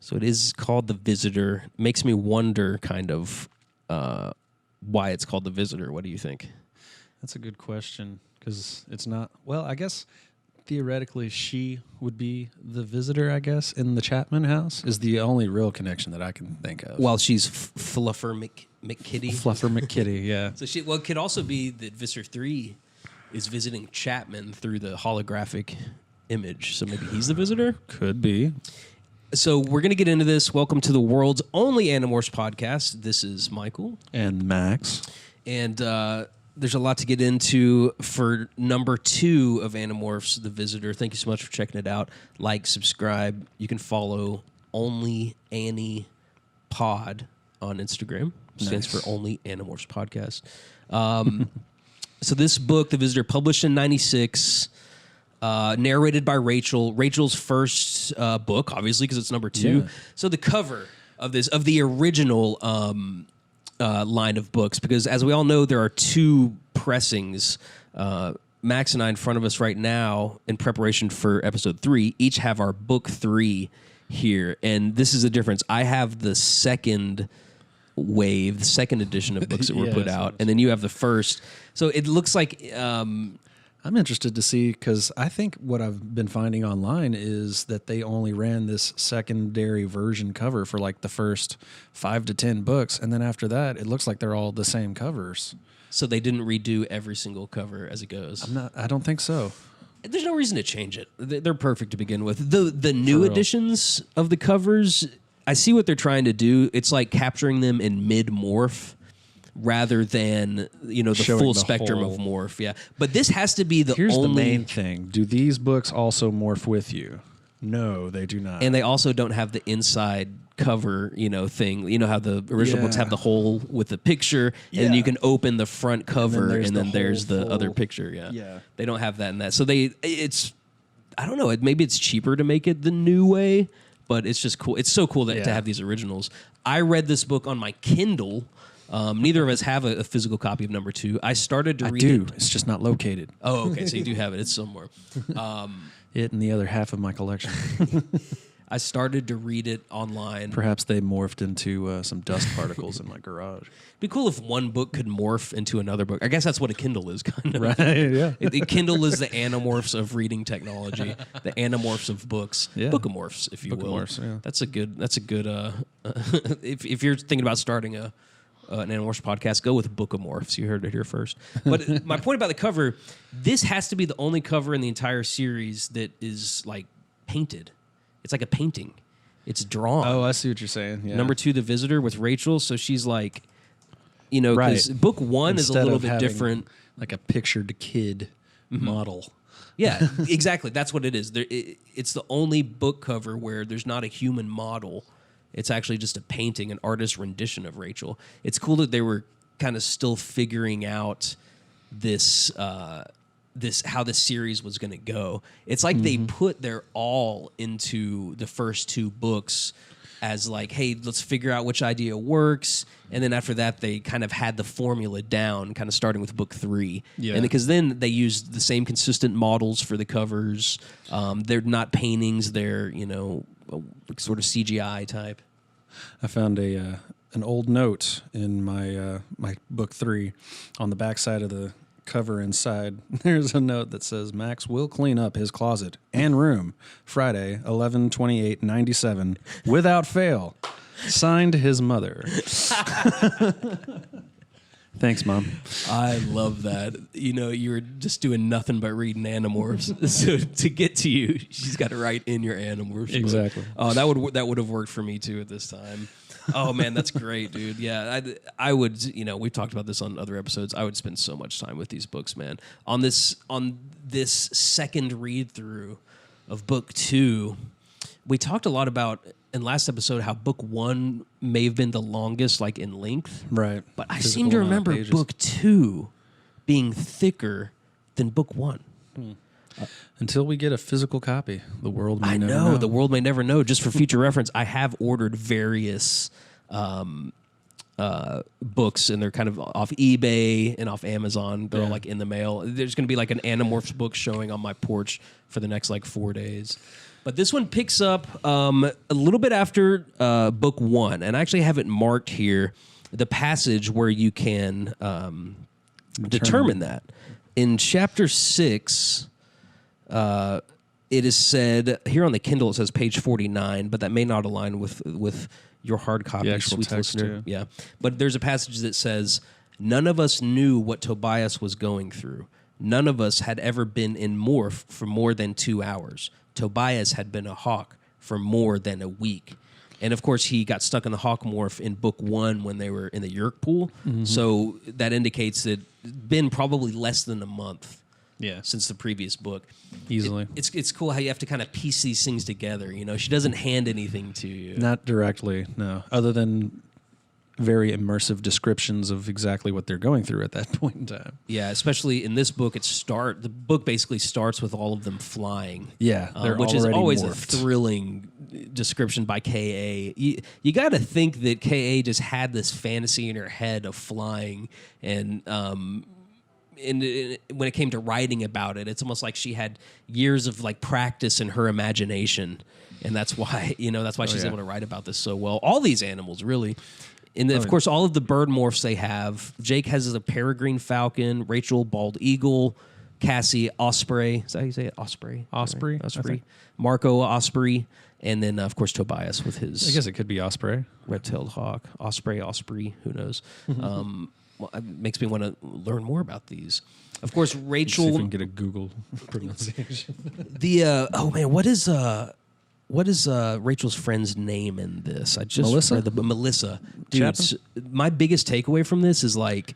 So it is called The Visitor. Makes me wonder kind of why it's called The Visitor. What do you think? That's a good question because it's not. Well, I guess theoretically she would be the visitor. I guess in the Chapman house is the only real connection that I can think of. Well, she's Fluffer McKitty. Fluffer McKitty, yeah. So it could also be that Visitor 3 is visiting Chapman through the holographic image. So maybe he's the visitor? Could be. So we're going to get into this. Welcome to the world's only Animorphs podcast. This is Michael. And Max. And there's a lot to get into for number 2 of Animorphs, The Visitor. Thank you so much for checking it out. Like, subscribe. You can follow Only Annie Pod on Instagram. Stands for Only Animorphs Podcast. So this book, The Visitor, published in 96, narrated by Rachel. Rachel's first book, obviously, because it's number 2. Yeah. So the cover of the original line of books, because as we all know, there are 2 pressings. Max and I in front of us right now in preparation for episode 3 each have our book 3 here. And this is the difference. I have the second wave, the second edition of books that were put out, and then you have the first. So it looks like I'm interested to see, because I think what I've been finding online is that they only ran this secondary version cover for like the first 5 to 10 books, and then after that it looks like they're all the same covers. So they didn't redo every single cover as it goes. I don't think so. There's no reason to change it. They're perfect to begin with. The new editions of the covers, I see what they're trying to do. It's like capturing them in mid-morph rather than, the full spectrum of morph. Yeah. But this has to be Here's the main thing. Do these books also morph with you? No, they do not. And they also don't have the inside cover, thing. You know how the original books have the hole with the picture, and you can open the front cover, and then there's the other picture. Yeah. They don't have that in that. So I don't know, maybe it's cheaper to make it the new way, but it's just cool. It's so cool to have these originals. I read this book on my Kindle. Neither of us have a physical copy of number 2. I started to read it. It's just not located. Oh, okay. So you do have it. It's somewhere. It and the other half of my collection. I started to read it online. Perhaps they morphed into some dust particles in my garage. It'd be cool if one book could morph into another book. I guess that's what a Kindle is, kind of. Right, yeah. Kindle is the Animorphs of reading technology, the Animorphs of books, Bookimorphs, if you will. Yeah. That's a good. If you're thinking about starting an Animorphs podcast, go with Bookimorphs. You heard it here first. But my point about the cover, this has to be the only cover in the entire series that is like painted. It's like a painting. It's drawn. Oh, I see what you're saying. Yeah. Number 2, The Visitor with Rachel. So she's like, because book 1 is a little bit different. Like a pictured kid model. Yeah, exactly. That's what it is. It's the only book cover where there's not a human model. It's actually just a painting, an artist's rendition of Rachel. It's cool that they were kind of still figuring out this how the series was going to go. It's like they put their all into the first 2 books as like, hey, let's figure out which idea works. And then after that, they kind of had the formula down, kind of starting with book 3. Yeah. And because then they used the same consistent models for the covers. They're not paintings. They're, sort of CGI type. I found an old note in my my book 3 on the backside of the cover inside. There's a note that says Max will clean up his closet and room Friday 11/28/97 without fail. Signed, his mother. Thanks, Mom. I love that. You were just doing nothing but reading Animorphs. So to get to you, she's got to write in your Animorphs. Exactly. Oh, that would have worked for me too at this time. Oh man, that's great, dude. Yeah, I would. We've talked about this on other episodes. I would spend so much time with these books, man. On this second read through of book 2, we talked a lot about in last episode how book 1 may have been the longest, like in length, right? But I seem to remember book 2 being thicker than book 1. Until we get a physical copy, the world may never know. The world may never know. Just for future reference, I have ordered various books, and they're kind of off eBay and off Amazon. They're all like in the mail. There's going to be like an Animorphs book showing on my porch for the next like 4 days. But this one picks up a little bit after book 1, and I actually have it marked here, the passage where you can determine that. In chapter 6, it is said, here on the Kindle it says page 49, but that may not align with your hard copy, The actual sweet text, listener. Yeah. But there's a passage that says, none of us knew what Tobias was going through. None of us had ever been in morph for more than 2 hours. Tobias had been a hawk for more than a week. And of course, he got stuck in the hawk morph in book 1 when they were in the Yeerk pool. Mm-hmm. So that indicates that it's been probably less than a month since the previous book. Easily. It's cool how you have to kind of piece these things together. You know, she doesn't hand anything to you. Not directly, no. Other than very immersive descriptions of exactly what they're going through at that point in time. Yeah, especially in this book, the book basically starts with all of them flying. Yeah, they're which is already always morphed. a thrilling description by K.A. You got to think that K.A. just had this fantasy in her head of flying, and when it came to writing about it, it's almost like she had years of like practice in her imagination, and that's why she's able to write about this so well. All these animals, really. And of course, all of the bird morphs they have. Jake has a peregrine falcon, Rachel, bald eagle, Cassie, osprey. Is that how you say it? Osprey? Osprey? Right? Osprey. Marco, osprey. And then, of course, Tobias with his... I guess it could be osprey. Red-tailed hawk. Osprey, who knows? It makes me want to learn more about these. Of course, Rachel... See if we can get a Google pronunciation. What is Rachel's friend's name in this? I just Melissa? read Melissa. Dude, my biggest takeaway from this is like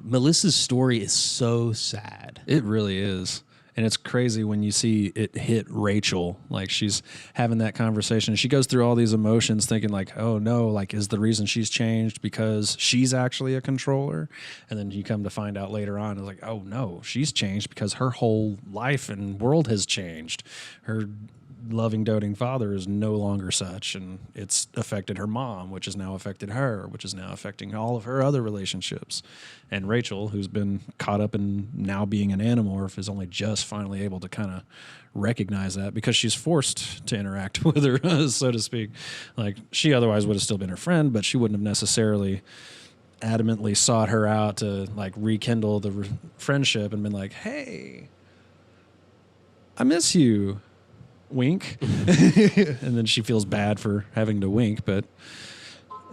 Melissa's story is so sad. It really is. And it's crazy when you see it hit Rachel. Like, she's having that conversation. She goes through all these emotions thinking like, oh no, like, is the reason she's changed because she's actually a controller? And then you come to find out later on, it's like, oh no, she's changed because her whole life and world has changed. Her loving, doting father is no longer such, and it's affected her mom, which has now affected her, which is now affecting all of her other relationships. And Rachel, who's been caught up in now being an Animorph, is only just finally able to kind of recognize that because she's forced to interact with her, so to speak. Like, she otherwise would have still been her friend, but she wouldn't have necessarily adamantly sought her out to like rekindle the friendship and been like, hey, I miss you. Wink. And then she feels bad for having to wink, but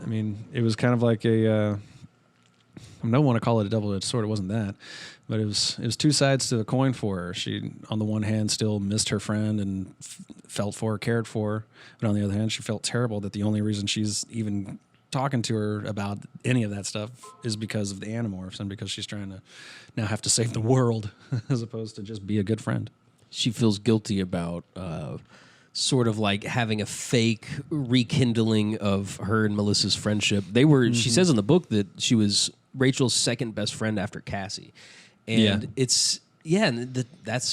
I mean, it was kind of like I don't want to call it a double-edged sword. It wasn't that, but it was two sides to the coin for her. She, on the one hand, still missed her friend and felt for her, cared for her, but on the other hand, she felt terrible that the only reason she's even talking to her about any of that stuff is because of the Animorphs and because she's trying to now have to save the world as opposed to just be a good friend. She feels guilty about sort of like having a fake rekindling of her and Melissa's friendship. They were, she says in the book that she was Rachel's second best friend after Cassie. And that's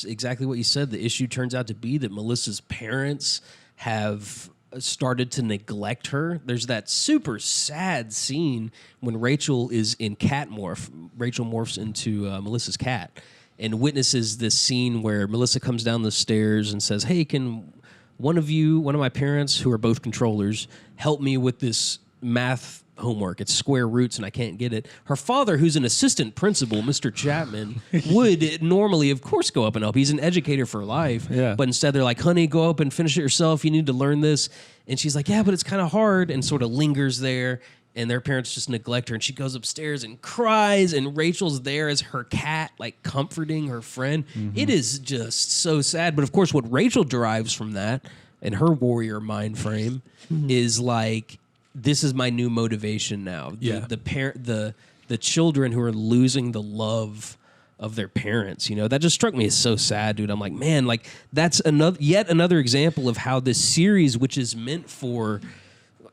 exactly what you said. The issue turns out to be that Melissa's parents have started to neglect her. There's that super sad scene when Rachel is in cat morph. Rachel morphs into Melissa's cat and witnesses this scene where Melissa comes down the stairs and says, hey, can one of my parents, who are both controllers, help me with this math homework? It's square roots and I can't get it. Her father, who's an assistant principal, Mr. Chapman, would normally, of course, go up and help. He's an educator for life. Yeah. But instead they're like, honey, go up and finish it yourself. You need to learn this. And she's like, yeah, but it's kind of hard, and sort of lingers there. And their parents just neglect her, and she goes upstairs and cries, and Rachel's there as her cat, like comforting her friend. It is just so sad. But of course, what Rachel derives from that and her warrior mind frame is like, this is my new motivation now. The children who are losing the love of their parents, that just struck me as so sad, dude. I'm like, man, like that's yet another example of how this series, which is meant for,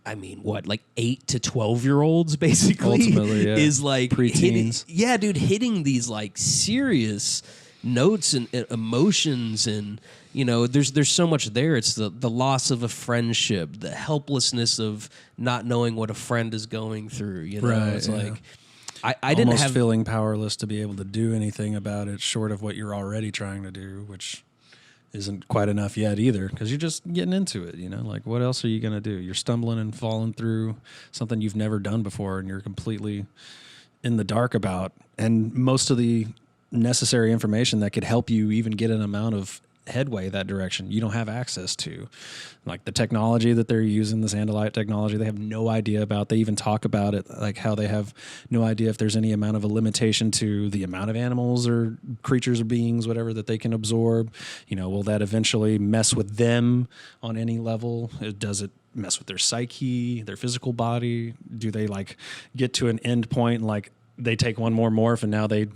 I mean, what, like 8 to 12-year-olds, basically, ultimately, is like preteens. hitting these like serious notes and emotions, and there's so much there. It's the loss of a friendship, the helplessness of not knowing what a friend is going through. Right, it's yeah. like I didn't almost have feeling powerless to be able to do anything about it, short of what you're already trying to do, which isn't quite enough yet either, because you're just getting into it, like what else are you going to do? You're stumbling and falling through something you've never done before, and you're completely in the dark about, and most of the necessary information that could help you even get an amount of headway that direction you don't have access to. Like the technology that they're using, this Andalite technology, they have no idea about. They even talk about it, like how they have no idea if there's any amount of a limitation to the amount of animals or creatures or beings, whatever, that they can absorb. Will that eventually mess with them on any level? Does it mess with their psyche, their physical body? Do they like get to an end point and like they take one more morph and now they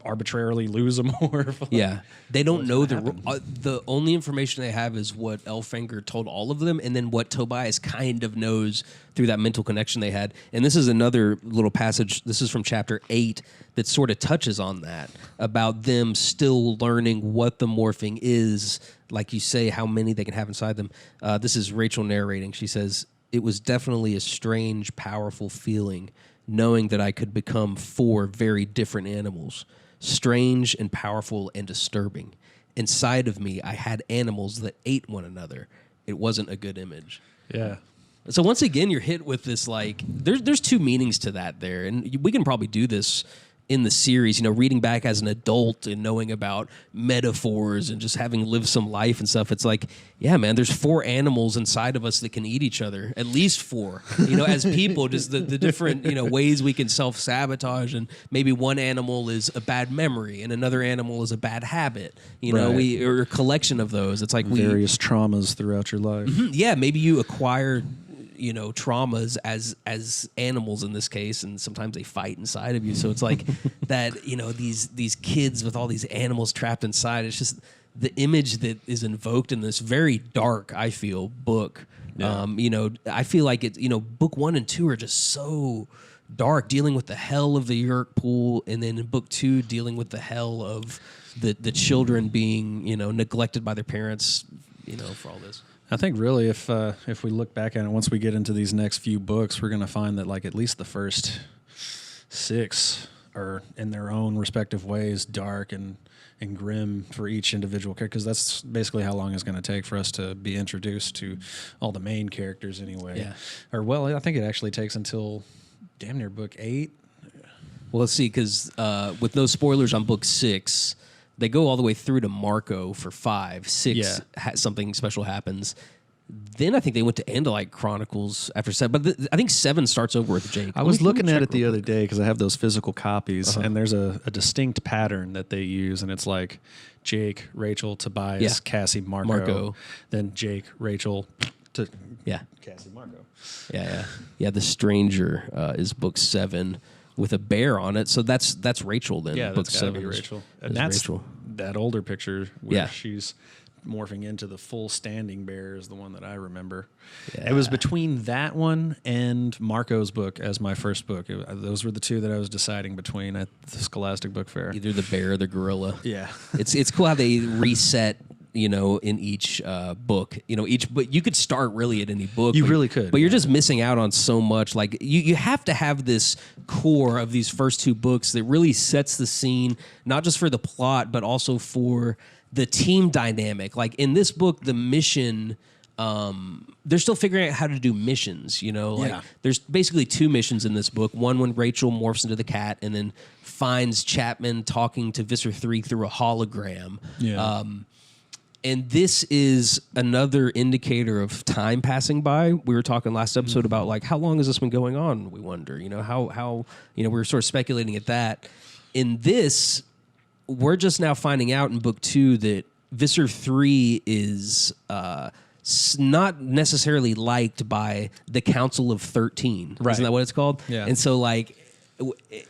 arbitrarily lose a morph? Yeah. They don't know the only information they have is what Elfangor told all of them, and then what Tobias kind of knows through that mental connection they had. And this is another little passage. This is from chapter 8 that sort of touches on that, about them still learning what the morphing is, like you say, how many they can have inside them. This is Rachel narrating. She says, "It was definitely a strange, powerful feeling, knowing that I could become 4 very different animals, strange and powerful and disturbing. Inside of me, I had animals that ate one another. It wasn't a good image." Yeah. So once again, you're hit with this, like, there's 2 meanings to that there. And we can probably do this in the series, reading back as an adult and knowing about metaphors and just having lived some life and stuff. It's like, yeah, man, there's 4 animals inside of us that can eat each other, at least 4, as people, just the different, ways we can self-sabotage. And maybe one animal is a bad memory and another animal is a bad habit, Right. or a collection of those. It's like various traumas throughout your life. yeah, maybe you acquire traumas as animals in this case, and sometimes they fight inside of you. So it's like that, these kids with all these animals trapped inside. It's just the image that is invoked in this very dark, I feel, book. Yeah. I feel like it's, book 1 and 2 are just so dark, dealing with the hell of the Yeerk pool, and then in book 2 dealing with the hell of the children being, neglected by their parents, for all this. I think really if we look back at it, once we get into these next few books, we're going to find that like at least the first 6 are in their own respective ways dark and grim for each individual character, because that's basically how long it's going to take for us to be introduced to all the main characters anyway. Yeah. Or, well, I think it actually takes until damn near book 8. Well, let's see, because with no spoilers on book 6, they go all the way through to Marco for 5. 6, something special happens. Then I think they went to Andalite Chronicles after 7. But I think 7 starts over with Jake. I was looking at it the other day because I have those physical copies, and there's a distinct pattern that they use, and it's like Jake, Rachel, Tobias, Cassie, Marco. Then Jake, Rachel, to Cassie, Marco. Yeah. The Stranger is book 7. With a bear on it, so that's Rachel then. Yeah, book that's gotta 7 be is- Rachel, is and that's Rachel. that older picture where Yeah. she's morphing into the full standing bear is the one that I remember. Yeah. It was between that one and Marco's book as my first book. Those were the 2 that I was deciding between at the Scholastic Book Fair. Either the bear or the gorilla. Yeah, It's cool how they reset. In each book, but you could start really at any book. You really could, but you're just missing out on so much. Like you have to have this core of these first 2 books that really sets the scene, not just for the plot, but also for the team dynamic. Like in this book, the mission, they're still figuring out how to do missions. There's basically 2 missions in this book. One when Rachel morphs into the cat and then finds Chapman talking to Visser 3 through a hologram. Yeah. And this is another indicator of time passing by. We were talking last episode about like how long has this been going on? We wonder, how we were sort of speculating at that. In this, we're just now finding out in book 2 that Visser 3 is not necessarily liked by the Council of 13. Right. Isn't that what it's called? Yeah. And so like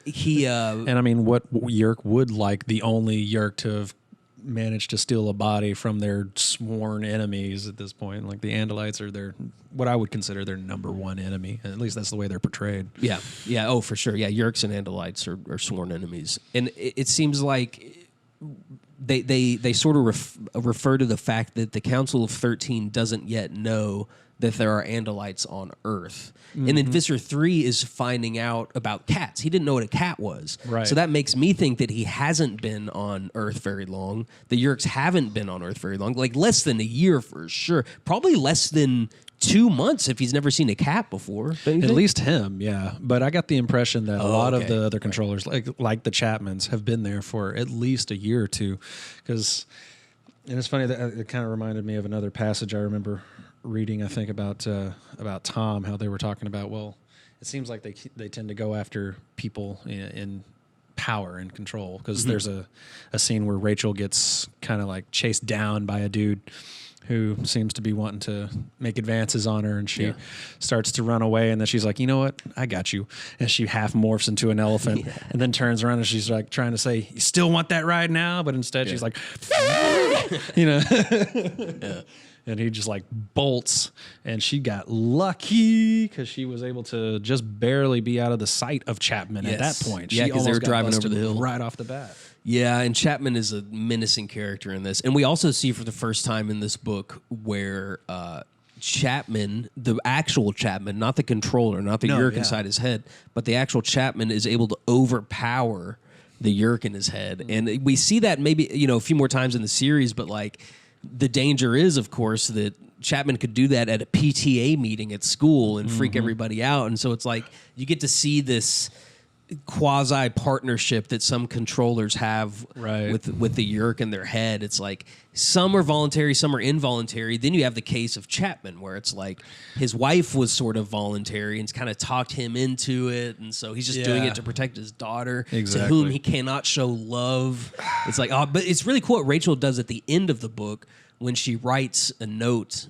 he and I mean, what Yeerk would like the only Yeerk to have managed to steal a body from their sworn enemies at this point. Like the Andalites are what I would consider their number 1 enemy. At least that's the way they're portrayed. Yeah. Oh, for sure. Yeah, Yeerks and Andalites are sworn enemies, and it seems like they sort of refer to the fact that the Council of 13 doesn't yet know that there are Andalites on Earth. And then Visser 3 is finding out about cats. He didn't know what a cat was. Right. So that makes me think that he hasn't been on Earth very long. The Yeerks haven't been on Earth very long, like less than a year for sure. Probably less than 2 months if he's never seen a cat before. At least him, yeah. But I got the impression that a lot of the other controllers, like the Chapmans, have been there for at least a year or two. And it's funny that it kind of reminded me of another passage I remember reading, I think, about Tom, how they were talking about, well, it seems like they tend to go after people in power and control, because there's a scene where Rachel gets kind of like chased down by a dude who seems to be wanting to make advances on her, and she starts to run away, and then she's like, you know what, I got you, and she half morphs into an elephant, and then turns around and she's like trying to say, you still want that ride now? But instead she's like, you know. And he just like bolts, and she got lucky because she was able to just barely be out of the sight of Chapman at that point. Yeah, because they were driving over the hill right off the bat. Yeah, and Chapman is a menacing character in this. And we also see for the first time in this book where Chapman, the actual Chapman, not the controller, not the Yeerk inside his head, but the actual Chapman is able to overpower the Yeerk in his head. And we see that maybe, a few more times in the series, but like the danger is, of course, that Chapman could do that at a PTA meeting at school and freak everybody out. And so it's like you get to see this quasi partnership that some controllers have with the Yeerk in their head. It's like some are voluntary, some are involuntary. Then you have the case of Chapman, where it's like his wife was sort of voluntary and kind of talked him into it, and so he's just doing it to protect his daughter, to whom he cannot show love. It's like, but it's really cool what Rachel does at the end of the book when she writes a note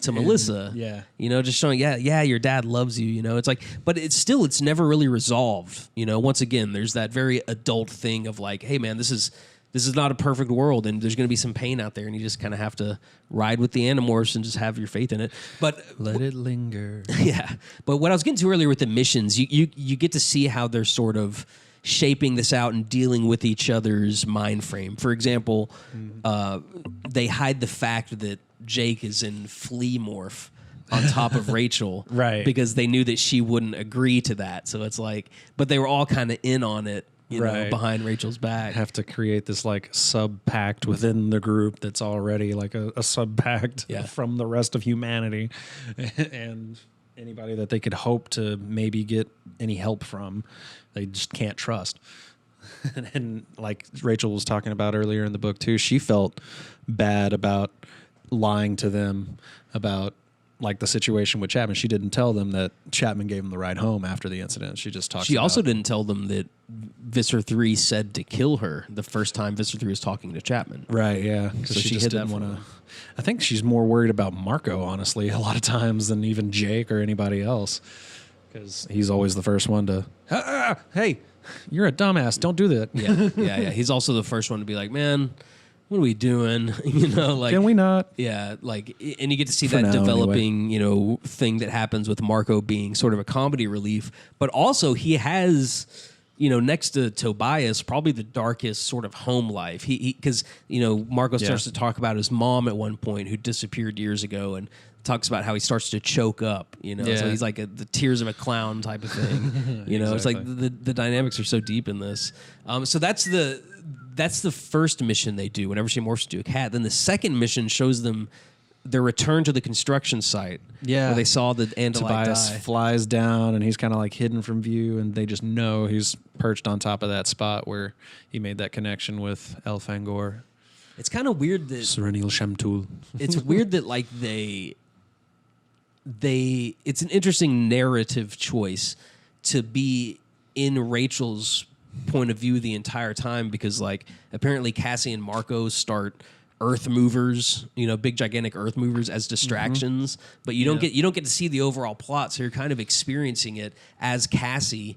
to Melissa, just showing, your dad loves you, it's like, but it's never really resolved, once again, there's that very adult thing of like, hey man, this is not a perfect world, and there's going to be some pain out there, and you just kind of have to ride with the Animorphs and just have your faith in it. But let it linger. Yeah. But what I was getting to earlier with the missions, you get to see how they're sort of shaping this out and dealing with each other's mind frame. For example, they hide the fact that Jake is in flea morph on top of Rachel, right? Because they knew that she wouldn't agree to that. So it's like, but they were all kind of in on it, know, behind Rachel's back. Have to create this like sub pact within the group that's already like a sub pact from the rest of humanity, and anybody that they could hope to maybe get any help from, they just can't trust. And like Rachel was talking about earlier in the book too, she felt bad about lying to them about like the situation with Chapman. She didn't tell them that Chapman gave him the ride home after the incident. She just talked. She also didn't tell them that Visser 3 said to kill her the first time Visser 3 was talking to Chapman. Right, yeah. Because so she just didn't want to. I think she's more worried about Marco, honestly, a lot of times than even Jake or anybody else. Because he's always the first one to, hey, you're a dumbass. Don't do that. Yeah. He's also the first one to be like, man, what are we doing? Like, can we not? Yeah, like, and you get to see that developing, anyway. Thing that happens with Marco being sort of a comedy relief, but also he has, next to Tobias, probably the darkest sort of home life. Because Marco starts to talk about his mom at one point who disappeared years ago, and talks about how he starts to choke up. So he's like the tears of a clown type of thing. It's like the dynamics are so deep in this. So that's the first mission they do whenever she morphs into a cat. Then the second mission shows them their return to the construction site. Yeah. Where they saw the Andalite Tobias die. Flies down, and he's kind of like hidden from view, and they just know he's perched on top of that spot where he made that connection with El Fangor. It's kind of weird that... Serenil Shamtul. It's weird that like it's an interesting narrative choice to be in Rachel's point of view the entire time, because like apparently Cassie and Marco start earth movers, big gigantic earth movers as distractions, but you don't get to see the overall plot, so you're kind of experiencing it as Cassie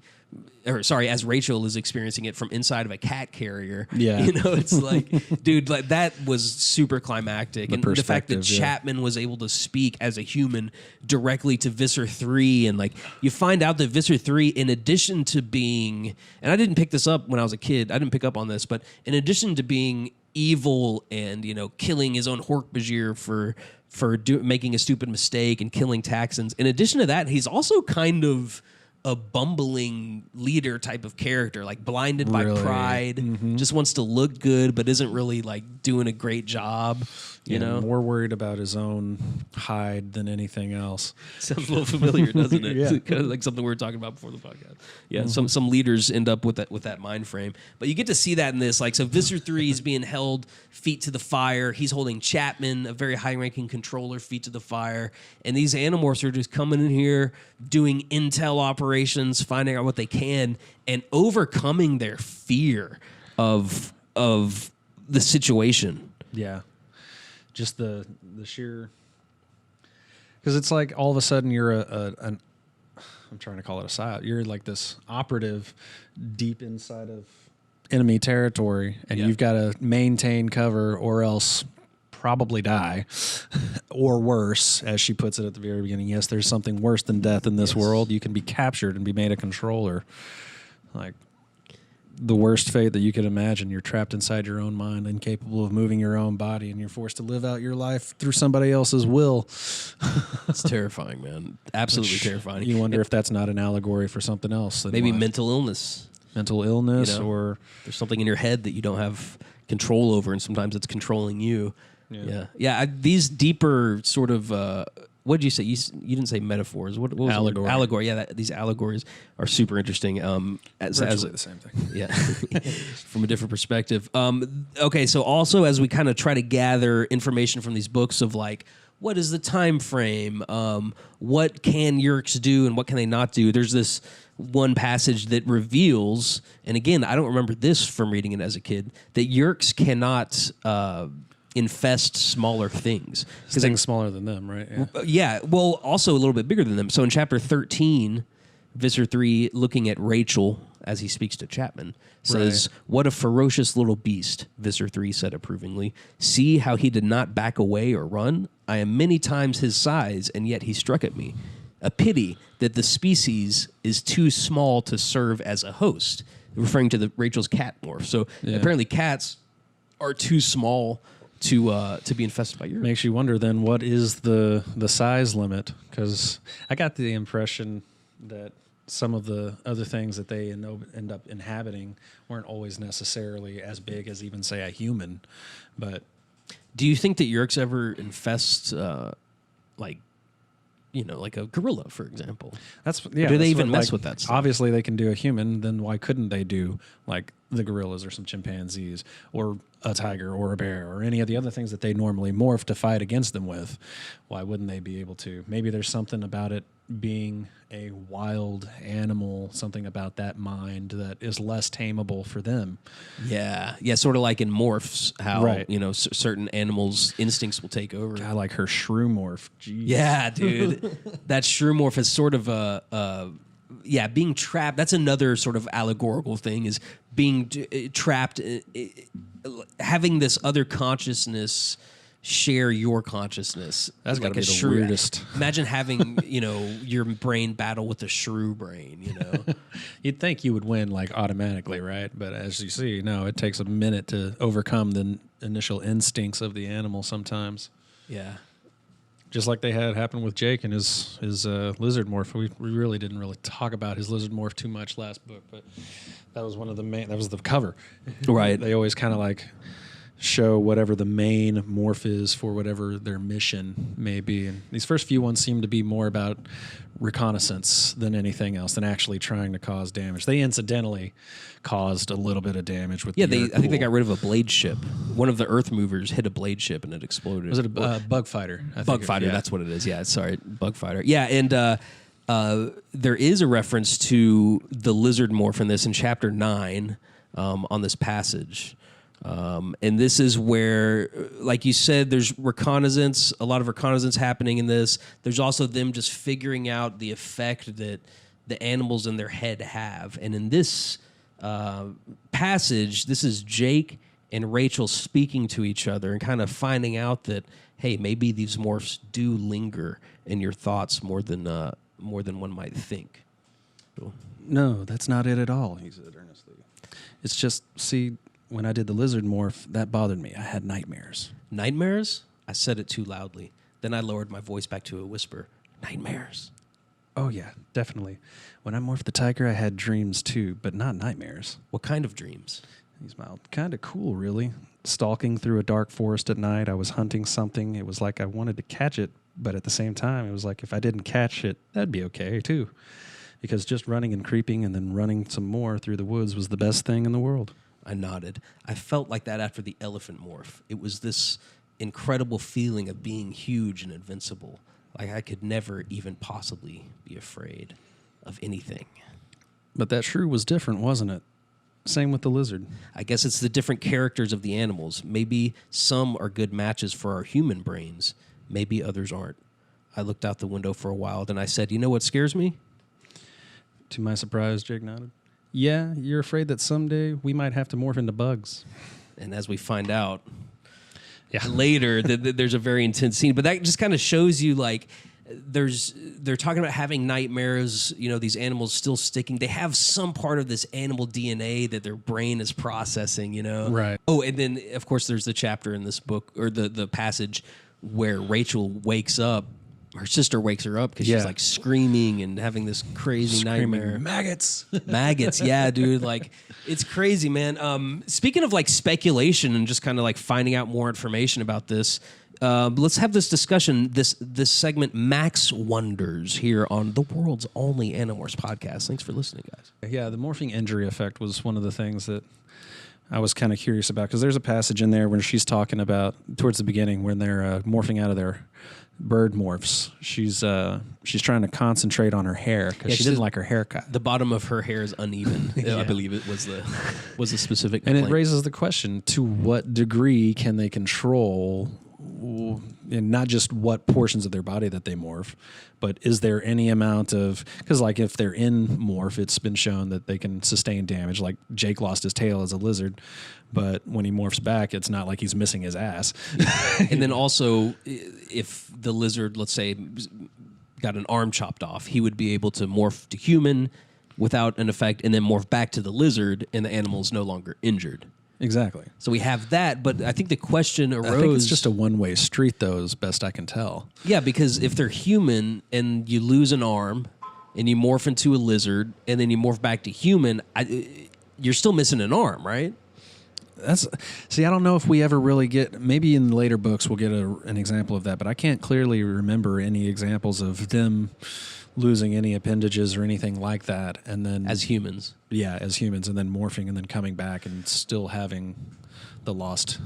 as Rachel is experiencing it from inside of a cat carrier. Yeah. It's like, dude, like that was super climactic. And the fact that perspective, yeah. Chapman was able to speak as a human directly to Visser 3, and like you find out that Visser 3, in addition to being, and I didn't pick this up when I was a kid, I didn't pick up on this, but in addition to being evil and killing his own Hork-Bajir for making a stupid mistake and killing Taxons, in addition to that, he's also kind of a bumbling leader type of character, like blinded by pride, just wants to look good, but isn't really like doing a great job. More worried about his own hide than anything else. Sounds a little familiar, doesn't it? Yeah. Kind of like something we were talking about before the podcast. Yeah, some leaders end up with that mind frame, but you get to see that in this. Like, so Visser 3 is being held feet to the fire. He's holding Chapman, a very high-ranking controller, feet to the fire, and these Animorphs are just coming in here doing intel operations, finding out what they can, and overcoming their fear of the situation. Yeah. Just the sheer, because it's like all of a sudden you're I'm trying to call it a psyop. You're like this operative deep inside of enemy territory, and you've got to maintain cover or else probably die, or worse, as she puts it at the very beginning. Yes, there's something worse than death in this world. You can be captured and be made a controller. Like, the worst fate that you could imagine. You're trapped inside your own mind, incapable of moving your own body, and you're forced to live out your life through somebody else's will. It's terrifying, man. Absolutely terrifying. You wonder if that's not an allegory for something else. Maybe mental illness. Mental illness, or there's something in your head that you don't have control over, and sometimes it's controlling you. Yeah. These deeper sort of what did you say? You didn't say metaphors. What was allegory? Allegory. Yeah, these allegories are super interesting. As the same thing. Yeah, from a different perspective. Okay, so also as we kind of try to gather information from these books of like, what is the time frame? What can Yeerks do and what can they not do? There's this one passage that reveals, and again, I don't remember this from reading it as a kid, that Yeerks cannot infest smaller things. Things smaller than them, right? Yeah. Well, also a little bit bigger than them. So in chapter 13, Visser 3, looking at Rachel as he speaks to Chapman, says, "What a ferocious little beast," Visser 3 said approvingly. "See how he did not back away or run? I am many times his size, and yet he struck at me. A pity that the species is too small to serve as a host," referring to Rachel's cat morph. So apparently cats are too small to be infested by Yeerk. Makes you wonder then, what is the size limit? Because I got the impression that some of the other things that they end up inhabiting weren't always necessarily as big as even, say, a human. But do you think that Yeerks ever infest like a gorilla, for example? Do they even mess with that stuff? Obviously, they can do a human. Then why couldn't they do like the gorillas or some chimpanzees or a tiger or a bear or any of the other things that they normally morph to fight against them with? Why wouldn't they be able to? Maybe there's something about it being a wild animal, something about that mind that is less tameable for them. Yeah, sort of like in Morphs, how certain animals' instincts will take over. I like her shrew morph. Jeez. Yeah, dude, that shrew morph is sort of being trapped. That's another sort of allegorical thing, is being trapped, having this other consciousness share your consciousness. That's like gotta be the shrew. weirdest. Imagine having your brain battle with a shrew brain. You'd think you would win like automatically, right? But as you see, no, it takes a minute to overcome the initial instincts of the animal sometimes. Yeah. Just like they had happen with Jake and his lizard morph. We really didn't really talk about his lizard morph too much last book, but that was one of the main. That was the cover, right? They always kind of like show whatever the main morph is for whatever their mission may be. And these first few ones seem to be more about reconnaissance than anything else, than actually trying to cause damage. They incidentally caused a little bit of damage with I think they got rid of a blade ship. One of the Earth movers hit a blade ship and it exploded. Was it a bug fighter? Bug fighter, that's what it is. Yeah, sorry, bug fighter. Yeah, and there is a reference to the lizard morph in this in chapter 9 on this passage. And this is where, like you said, there's a lot of reconnaissance happening in this. There's also them just figuring out the effect that the animals in their head have. And in this passage, this is Jake and Rachel speaking to each other and kind of finding out that, hey, maybe these morphs do linger in your thoughts more than one might think. Cool. No, that's not it at all, he said earnestly. It's just, see, when I did the lizard morph, that bothered me. I had nightmares. Nightmares? I said it too loudly. Then I lowered my voice back to a whisper. Nightmares. Oh, yeah, definitely. When I morphed the tiger, I had dreams too, but not nightmares. What kind of dreams? He smiled. Kind of cool, really. Stalking through a dark forest at night, I was hunting something. It was like I wanted to catch it, but at the same time, it was like if I didn't catch it, that'd be okay too. Because just running and creeping and then running some more through the woods was the best thing in the world. I nodded. I felt like that after the elephant morph. It was this incredible feeling of being huge and invincible. Like I could never even possibly be afraid of anything. But that shrew was different, wasn't it? Same with the lizard. I guess it's the different characters of the animals. Maybe some are good matches for our human brains. Maybe others aren't. I looked out the window for a while, then I said, you know what scares me? To my surprise, Jake nodded. Yeah, you're afraid that someday we might have to morph into bugs. And as we find out later, there's a very intense scene. But that just kind of shows you, like, they're talking about having nightmares, you know, these animals still sticking. They have some part of this animal DNA that their brain is processing, you know? Right. Oh, and then, of course, there's the chapter in this book, or the passage where Rachel wakes up. Her sister wakes her up because she's like screaming and having this crazy nightmare. Maggots. Maggots, yeah, dude. Like, it's crazy, man. Speaking of like speculation and just kind of like finding out more information about this, let's have this discussion. This segment, Max Wonders, here on the world's only Animorphs podcast. Thanks for listening, guys. Yeah, the morphing injury effect was one of the things that I was kind of curious about, because there's a passage in there where she's talking about towards the beginning when they're morphing out of their bird morphs. She's trying to concentrate on her hair because she didn't like her haircut. The bottom of her hair is uneven. I believe it was the specific and complaint. it raises the question: to what degree can they control, and not just what portions of their body that they morph, but is there any amount of, because like if they're in morph, it's been shown that they can sustain damage. Like Jake lost his tail as a lizard, but when he morphs back, it's not like he's missing his ass. And then also, if the lizard, let's say, got an arm chopped off, he would be able to morph to human without an effect and then morph back to the lizard, and the animal's no longer injured. Exactly. So we have that, but I think the question arose... I think it's just a one-way street, though, as best I can tell. Yeah, because if they're human and you lose an arm and you morph into a lizard and then you morph back to human, you're still missing an arm, right? I don't know if we ever really get... Maybe in later books we'll get an example of that, but I can't clearly remember any examples of them losing any appendages or anything like that, and then as humans, and then morphing and then coming back and still having the lost.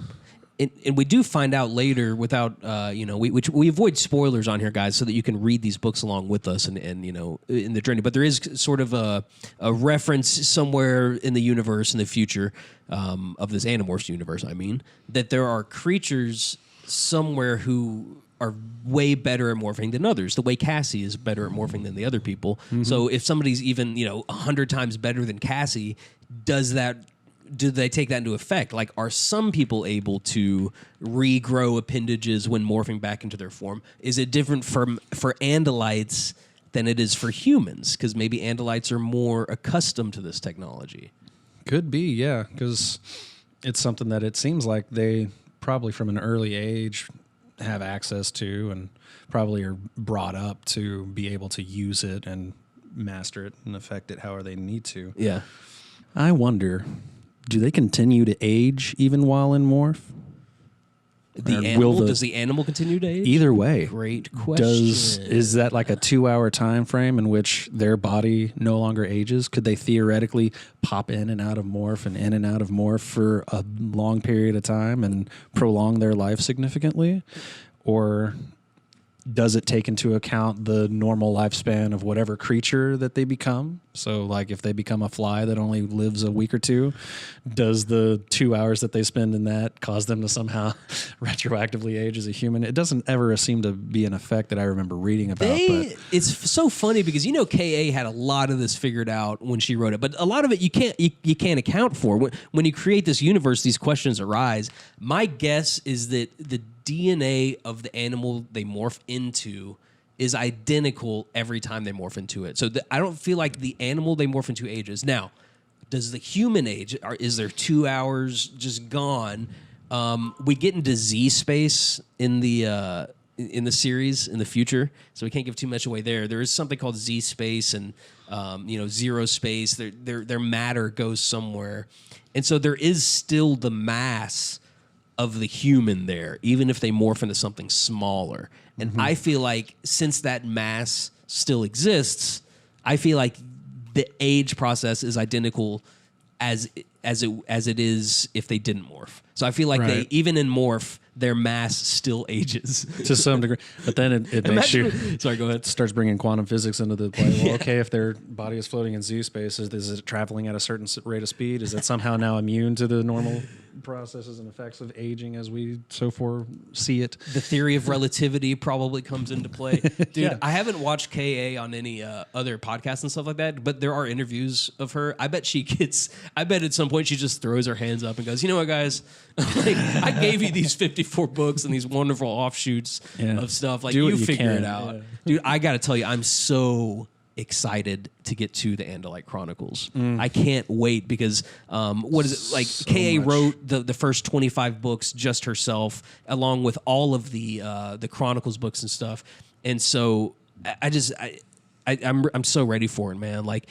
And we do find out later, without we avoid spoilers on here, guys, so that you can read these books along with us and in the journey. But there is sort of a reference somewhere in the universe in the future of this Animorphs universe. I mean, that there are creatures somewhere who are way better at morphing than others, the way Cassie is better at morphing than the other people. Mm-hmm. So if somebody's even 100 times better than Cassie, do they take that into effect? Like, are some people able to regrow appendages when morphing back into their form? Is it different for Andalites than it is for humans? Because maybe Andalites are more accustomed to this technology. Could be, yeah, because it's something that it seems like they probably from an early age have access to and probably are brought up to be able to use it and master it and affect it however they need to. Yeah. I wonder, do they continue to age even while in morph? Does the animal continue to age? Either way. Great question. Is that like a 2-hour time frame in which their body no longer ages? Could they theoretically pop in and out of morph and in and out of morph for a long period of time and prolong their life significantly? Or does it take into account the normal lifespan of whatever creature that they become? So, like, if they become a fly that only lives a week or two, does the 2 hours that they spend in that cause them to somehow retroactively age as a human? It doesn't ever seem to be an effect that I remember reading about. It's so funny because K.A. had a lot of this figured out when she wrote it, but a lot of it you can't account for. When you create this universe, these questions arise. My guess is that the DNA of the animal they morph into is identical every time they morph into it. So I don't feel like the animal they morph into ages. Now, does the human age? Is there 2 hours just gone? We get into Z space in the series in the future, so we can't give too much away there. There is something called Z space and zero space. Their matter goes somewhere, and so there is still the mass of the human there, even if they morph into something smaller. And I feel like since that mass still exists, I feel like the age process is identical as it is if they didn't morph. So I feel like they even in morph, their mass still ages to some degree. But then it makes you. Sorry, go ahead. Starts bringing quantum physics into the play. Well, okay, if their body is floating in Z space, is it traveling at a certain rate of speed? Is it somehow now immune to the normal processes and effects of aging as we so far see it? The theory of relativity probably comes into play. Dude, I haven't watched K.A. on any other podcasts and stuff like that, but there are interviews of her. I bet at some point she just throws her hands up and goes, you know what, guys? Like, I gave you these 54 books and these wonderful offshoots of stuff. Like, you figure it out. Yeah. Dude, I got to tell you, I'm so excited to get to the Andalite Chronicles. I can't wait because what is it like? So K.A. wrote the first 25 books just herself, along with all of the Chronicles books and stuff. And so I'm so ready for it, man. Like,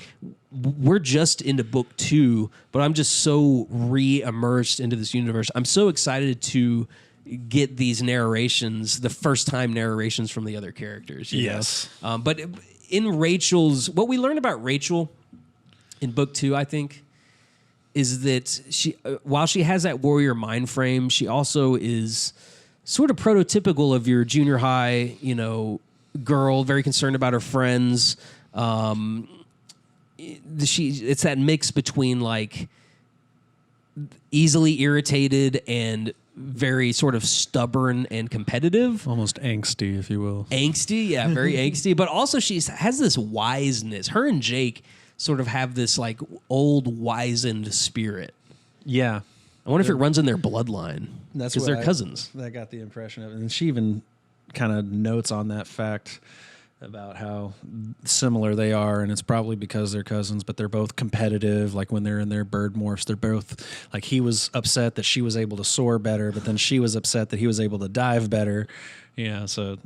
we're just into book 2, but I'm just so re-immersed into this universe. I'm so excited to get these narrations, the first time narrations from the other characters. You know? But in Rachel's, what we learned about Rachel in book 2, I think, is that she, while she has that warrior mind frame, she also is sort of prototypical of your junior high, girl, very concerned about her friends. It's that mix between like easily irritated and very sort of stubborn and competitive. Almost angsty, if you will. Angsty, yeah, very angsty. But also she has this wiseness. Her and Jake sort of have this like old wizened spirit. Yeah. I wonder if it runs in their bloodline. That's because they're cousins. I got the impression of it. And she even kind of notes on that fact about how similar they are, and it's probably because they're cousins, but they're both competitive. Like when they're in their bird morphs, they're both like, he was upset that she was able to soar better, but then she was upset that he was able to dive better. Yeah, so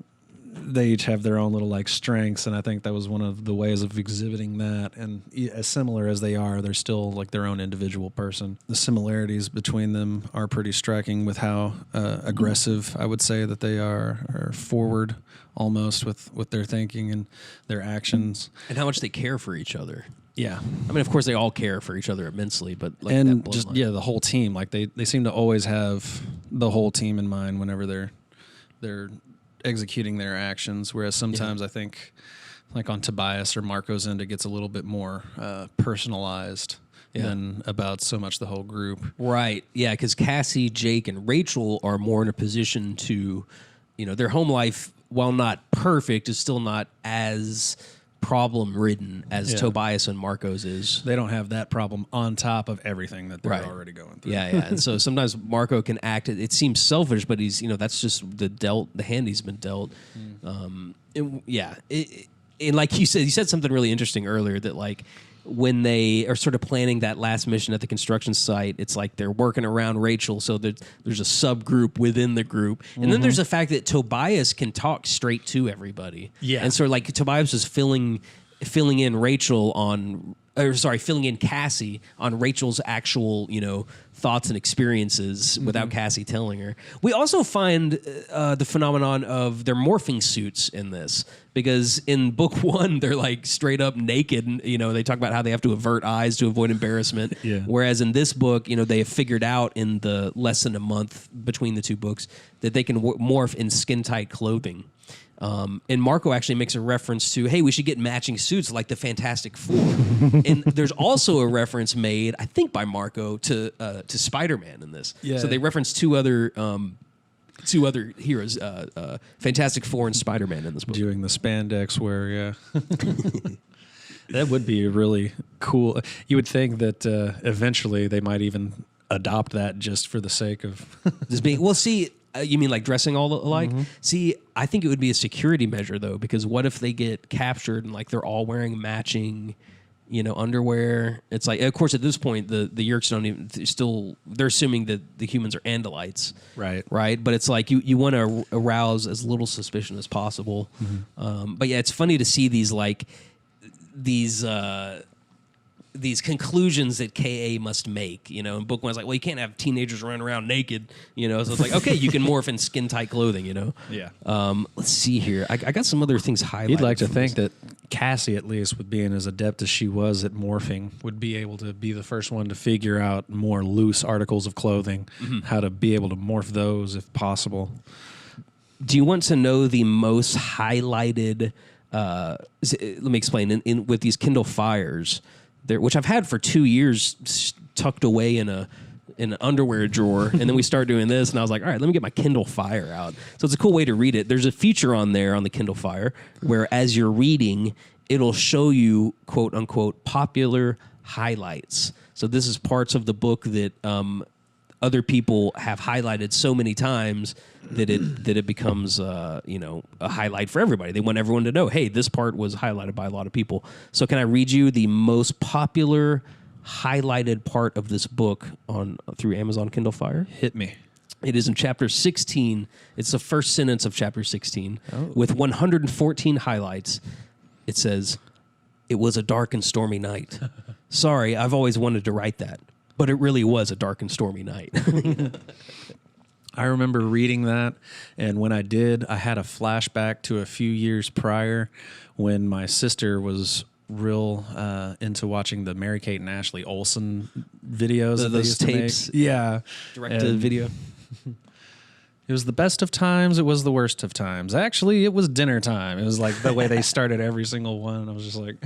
they each have their own little like strengths, and I think that was one of the ways of exhibiting that. And as similar as they are, they're still like their own individual person. The similarities between them are pretty striking with how aggressive I would say that they are, or forward almost with their thinking and their actions, and how much they care for each other. Yeah, I mean, of course, they all care for each other immensely, but like, and just the whole team. Like they seem to always have the whole team in mind whenever they're executing their actions, whereas sometimes I think like on Tobias or Marco's end, it gets a little bit more personalized than about so much the whole group. Right. Yeah, because Cassie, Jake, and Rachel are more in a position to, their home life, while not perfect, is still not as problem-ridden as Tobias and Marco's is. They don't have that problem on top of everything that they're already going through. Yeah. And so sometimes Marco can act, it seems selfish, but he's, that's just the hand he's been dealt. And like you said something really interesting earlier, that like when they are sort of planning that last mission at the construction site, it's like they're working around Rachel, so there's a subgroup within the group. And then there's the fact that Tobias can talk straight to everybody. Yeah. And so like Tobias is filling in Rachel on, filling in Cassie on Rachel's actual, thoughts and experiences without Cassie telling her. We also find the phenomenon of their morphing suits in this, because in book 1, they're like straight up naked. And, they talk about how they have to avert eyes to avoid embarrassment. Yeah. Whereas in this book, they have figured out in the less than a month between the two books that they can morph in skin tight clothing. And Marco actually makes a reference to, hey, we should get matching suits like the Fantastic Four. And there's also a reference made, I think, by Marco to Spider-Man in this. Yeah. So they reference two other heroes, Fantastic Four and Spider-Man in this book. Doing the spandex wear, yeah. That would be really cool. You would think that eventually they might even adopt that just for the sake of This being, well, see, you mean like dressing all alike? See, I think it would be a security measure though, because what if they get captured and like they're all wearing matching, underwear? It's like, of course, at this point, the Yeerks don't even they're assuming that the humans are Andalites, right? But it's like you want to arouse as little suspicion as possible. But yeah, it's funny to see these conclusions that KA must make, in book one's like, well, you can't have teenagers running around naked, so it's like, okay, you can morph in skin tight clothing, Yeah. Let's see here. I got some other things highlighted. You'd like to think that Cassie, at least, with being as adept as she was at morphing, would be able to be the first one to figure out more loose articles of clothing, how to be able to morph those if possible. Do you want to know the most highlighted, let me explain, with these Kindle Fires, which I've had for 2 years tucked away in an underwear drawer, and then we start doing this, and I was like, all right, let me get my Kindle Fire out. So it's a cool way to read it. There's a feature on there on the Kindle Fire where as you're reading, it'll show you, quote unquote, popular highlights. So this is parts of the book that other people have highlighted so many times that it becomes a highlight for everybody. They want everyone to know, hey, this part was highlighted by a lot of people. So can I read you the most popular highlighted part of this book through Amazon Kindle Fire? Hit me. It is in chapter 16. It's the first sentence of chapter 16 with 114 highlights. It says, "It was a dark and stormy night. Sorry, I've always wanted to write that, but it really was a dark and stormy night." I remember reading that, and when I did, I had a flashback to a few years prior when my sister was real into watching the Mary-Kate and Ashley Olsen videos. Those tapes. Yeah. Direct-to-video. It was the best of times. It was the worst of times. Actually, it was dinner time. It was like the way they started every single one. I was just like,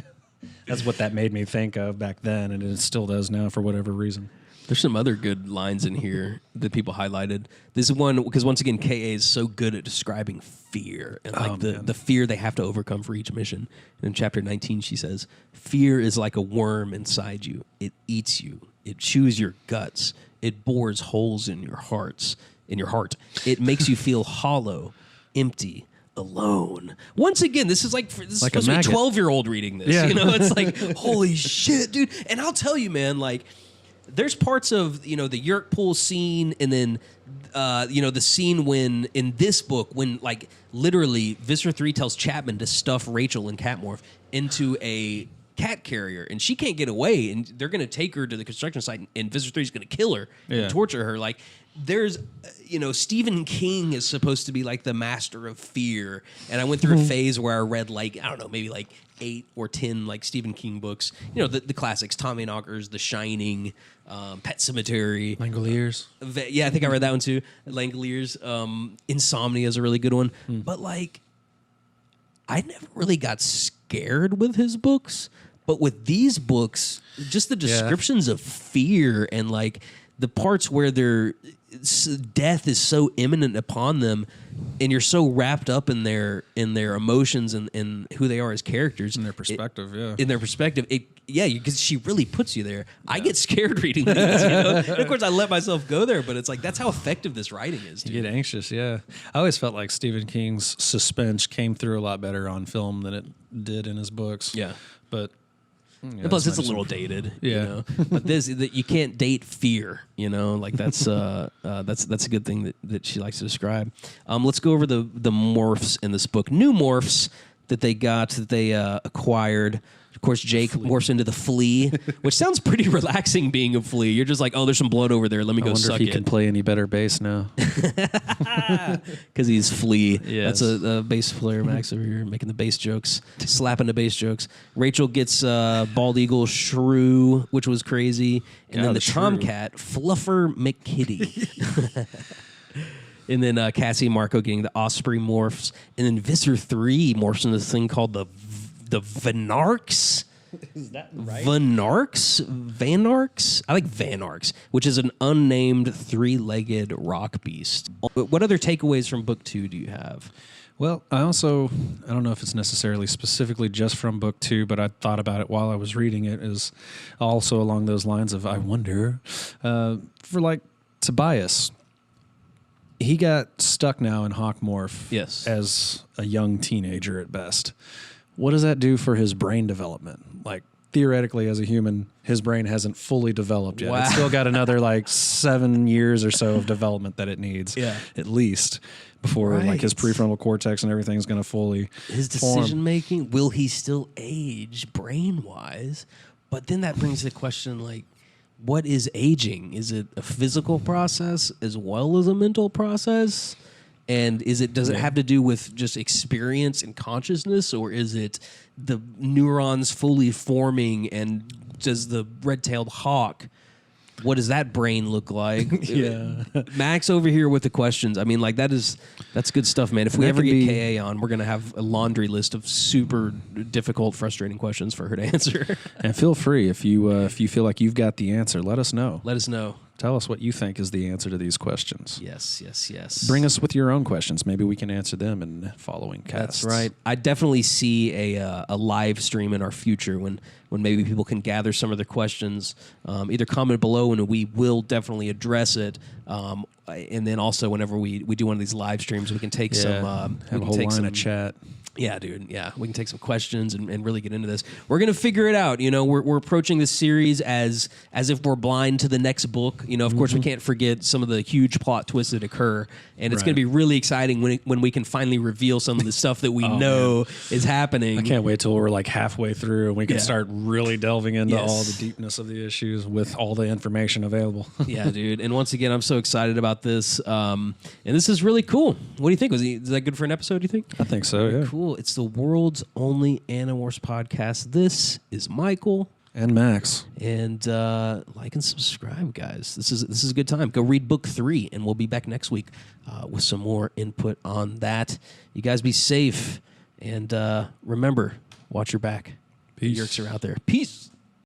that's what that made me think of back then, and it still does now for whatever reason. There's some other good lines in here that people highlighted. This is one, because once again, KA is so good at describing fear and like the fear they have to overcome for each mission. And in chapter 19, she says, "Fear is like a worm inside you. It eats you. It chews your guts. It bores holes in your heart. It makes you feel hollow, empty, alone." Once again, this is supposed to be a 12-year-old reading this. Yeah. It's like, holy shit, dude. And I'll tell you, man, like, there's parts of, the Yeerk pool scene, and then, the scene when, in this book, when, like, literally, Visser 3 tells Chapman to stuff Rachel and Catmorph into a cat carrier, and she can't get away, and they're going to take her to the construction site, and Visser 3 is going to kill her and torture her. Like, there's, Stephen King is supposed to be, like, the master of fear, and I went through a phase where I read, like, I don't know, maybe, like, 8 or 10 like Stephen King books, the classics, Tommy Knockers, The Shining, Pet Sematary, Langoliers. Yeah, I think I read that one too. Langoliers. Insomnia is a really good one. But like, I never really got scared with his books, but with these books, just the descriptions of fear and like the parts where death is so imminent upon them, and you're so wrapped up in their emotions and who they are as characters, In their perspective, because she really puts you there. Yeah. I get scared reading these, And of course, I let myself go there, but it's like that's how effective this writing is. Dude. You get anxious, yeah. I always felt like Stephen King's suspense came through a lot better on film than it did in his books. Yeah, but. Yeah, plus, it's a little dated. Yeah, but you can't date fear. Like that's a good thing that she likes to describe. Let's go over the morphs in this book. New morphs that they acquired. Of course, Jake morphs into the flea, which sounds pretty relaxing being a flea. You're just like, oh, there's some blood over there. Let me go suck it. I wonder if he can play any better bass now. Because he's flea. Yes. That's a bass player, Max, over here, making the bass jokes, slapping the bass jokes. Rachel gets Bald Eagle Shrew, which was crazy. And then the Tomcat, Fluffer McKitty. And then Cassie and Marco getting the Osprey morphs. And then Visser 3 morphs into this thing called the Vanarks. Is that right? Vanarks? I like Vanarks, which is an unnamed 3-legged rock beast. What other takeaways from book 2 do you have? Well, I don't know if it's necessarily specifically just from book 2, but I thought about it while I was reading it, is also along those lines of, I wonder, for like Tobias, he got stuck now in Hawkmorph as a young teenager at best. What does that do for his brain development? Like, theoretically, as a human, his brain hasn't fully developed yet. Wow. It's still got another, 7 years or so of development that it needs, at least, before, his prefrontal cortex and everything's going to fully his decision-making, will he still age brain-wise? But then that brings the question, what is aging? Is it a physical process as well as a mental process? And does it have to do with just experience and consciousness, or is it the neurons fully forming? And does the red-tailed hawk, what does that brain look like? Max over here with the questions. I mean, that's good stuff, man. If we ever get KA on, we're gonna have a laundry list of super difficult, frustrating questions for her to answer. And feel free, if you feel like you've got the answer, let us know. Let us know. Tell us what you think is the answer to these questions. Yes. Bring us with your own questions. Maybe we can answer them in following casts. That's right. I definitely see a live stream in our future when maybe people can gather some of their questions. Either comment below and we will definitely address it. And then also whenever we do one of these live streams, we can take some. Have a whole line of chat. Yeah, dude. Yeah, we can take some questions and really get into this. We're gonna figure it out. We're approaching this series as if we're blind to the next book. Of course, we can't forget some of the huge plot twists that occur, and it's gonna be really exciting when we can finally reveal some of the stuff that we know is happening. I can't wait till we're halfway through and we can start really delving into all the deepness of the issues with all the information available. Yeah, dude. And once again, I'm so excited about this, and this is really cool. What do you think? Is that good for an episode? Do you think? I think so. Yeah. Cool. It's the world's only Animorphs podcast. This is Michael and Max, and like and subscribe, guys. This is a good time. Go read book 3, and we'll be back next week with some more input on that. You guys be safe, and remember, watch your back. Peace. The Yeerks are out there. Peace.